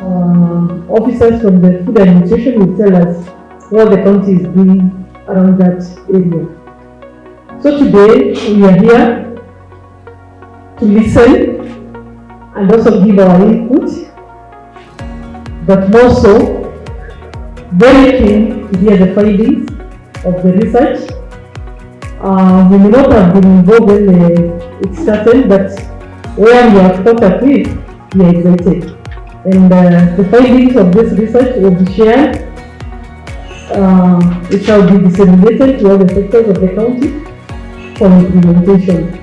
officers from the food administration will tell us what the county is doing around that area. So today we are here to listen and also give our input, but more so, very keen to hear the findings of the research. We may not have been involved when it started, but where we have thought of it, we are excited. And the findings of this research will be shared. It shall be disseminated to all the sectors of the county for implementation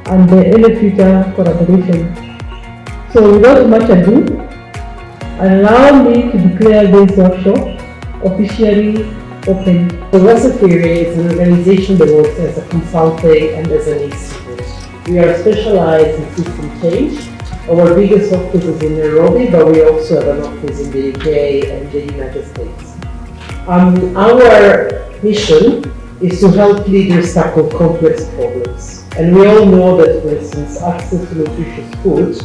and any future collaboration. So without much ado, allow me to declare this workshop officially open. The Wasafiri is an organization that works as a consulting and as an institute. We are specialized in system change. Our biggest office is in Nairobi, but we also have an office in the UK and the United States. Our mission is to help leaders tackle complex problems. And we all know that, for instance, access to nutritious food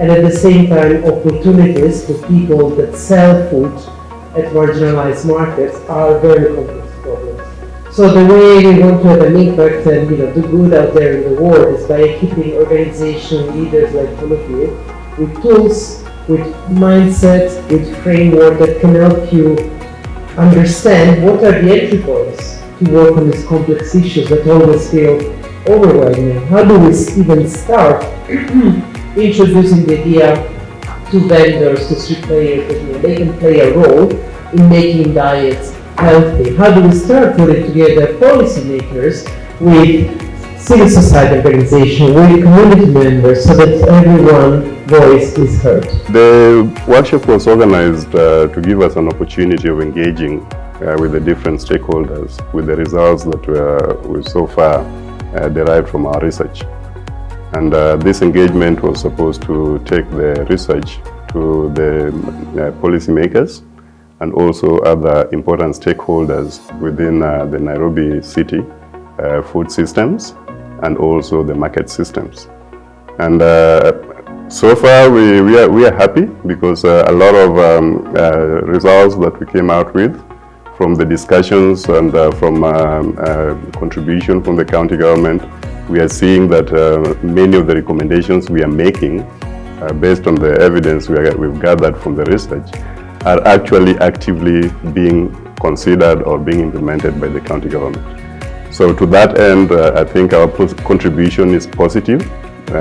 and at the same time opportunities for people that sell food at marginalized markets are very complex problems. So the way we want to have an impact and do good out there in the world is by equipping organization leaders like all of you with tools, with mindset, with framework that can help you understand what are the entry points to work on these complex issues that always feel overwhelming. How do we even start introducing the idea to vendors, to street players, that they can play a role in making diets healthy? How do we start putting together policymakers with civil society organizations, with community members, so that everyone's voice is heard? The workshop was organized to give us an opportunity of engaging with the different stakeholders with the results that we so far derived from our research. And this engagement was supposed to take the research to the policymakers and also other important stakeholders within the Nairobi city food systems and also the market systems. And so far we are happy because a lot of results that we came out with from the discussions and from contribution from the county government, we are seeing that many of the recommendations we are making based on the evidence we've gathered from the research are actually actively being considered or being implemented by the county government. So to that end, I think our contribution is positive.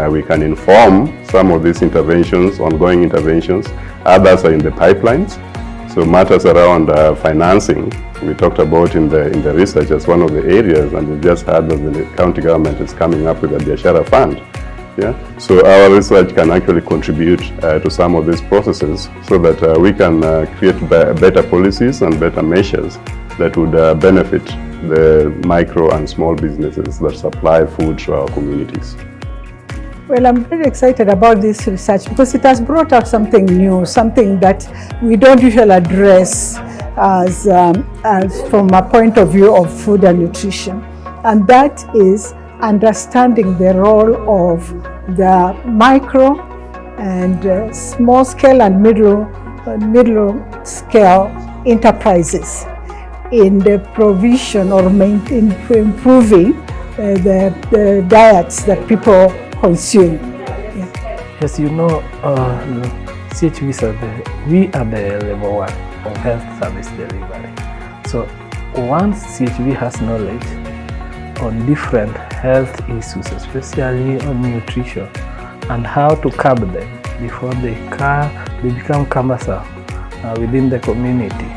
We can inform some of these interventions, ongoing interventions. Others are in the pipelines. So matters around financing, we talked about in the research as one of the areas, and we just heard that the county government is coming up with a Biashara fund. Yeah? So our research can actually contribute to some of these processes so that we can create better policies and better measures that would benefit the micro and small businesses that supply food to our communities. Well, I'm very excited about this research because it has brought out something new, something that we don't usually address as from a point of view of food and nutrition. And that is understanding the role of the micro and small scale and middle scale enterprises in the provision or improving the diets that people consume. Yeah. As you know, CHVs we are the level 1 of health service delivery. So once CHV has knowledge on different health issues, especially on nutrition, and how to curb them before they become cumbersome within the community.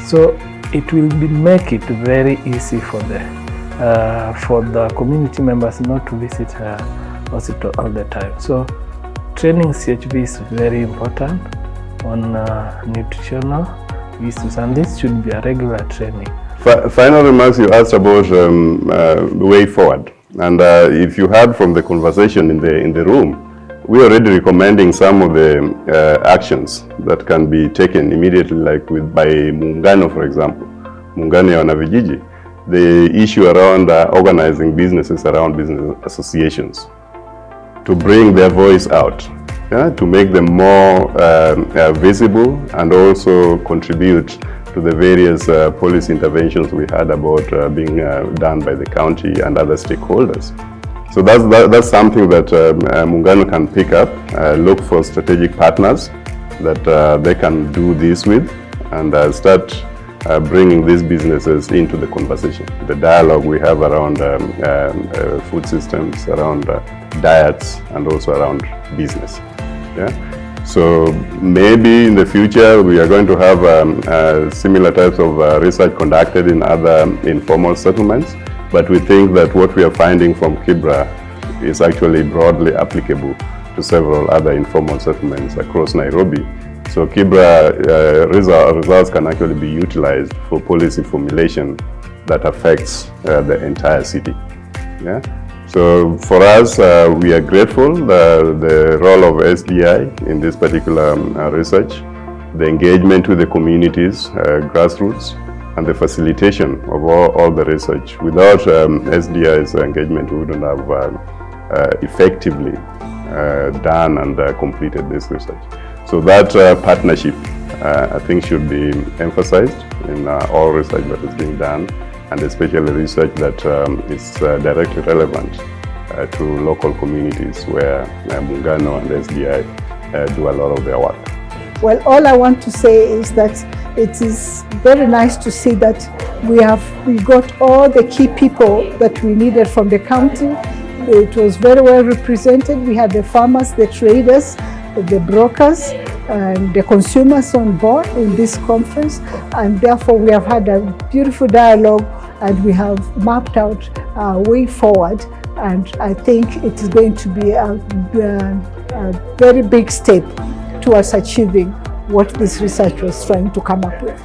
So it will make it very easy for the community members not to visit hospital all the time. So training CHV is very important on nutritional issues, and this should be a regular training. Final remarks, you asked about the way forward, and if you heard from the conversation in the room, we are already recommending some of the actions that can be taken immediately, like by Muungano, for example, Muungano ya Wanavijiji, the issue around organizing businesses around business associations to bring their voice out to make them more visible and also contribute to the various policy interventions we had about being done by the county and other stakeholders. So that's something that Muungano can pick up, look for strategic partners that they can do this with, and start bringing these businesses into the conversation. The dialogue we have around food systems, around diets, and also around business. Yeah? So maybe in the future we are going to have similar types of research conducted in other informal settlements, but we think that what we are finding from Kibra is actually broadly applicable to several other informal settlements across Nairobi. So Kibra results can actually be utilized for policy formulation that affects the entire city. Yeah? So for us, we are grateful the role of SDI in this particular research, the engagement with the communities, grassroots, and the facilitation of all the research. Without SDI's engagement, we wouldn't have effectively done and completed this research. So that partnership, I think, should be emphasized in all research that is being done, and especially research that is directly relevant to local communities where Muungano and SDI do a lot of their work. Well, all I want to say is that it is very nice to see that we got all the key people that we needed from the county. It was very well represented. We had the farmers, the traders, the brokers, and the consumers on board in this conference, and therefore we have had a beautiful dialogue, and we have mapped out our way forward, and I think it is going to be a very big step towards achieving what this research was trying to come up with.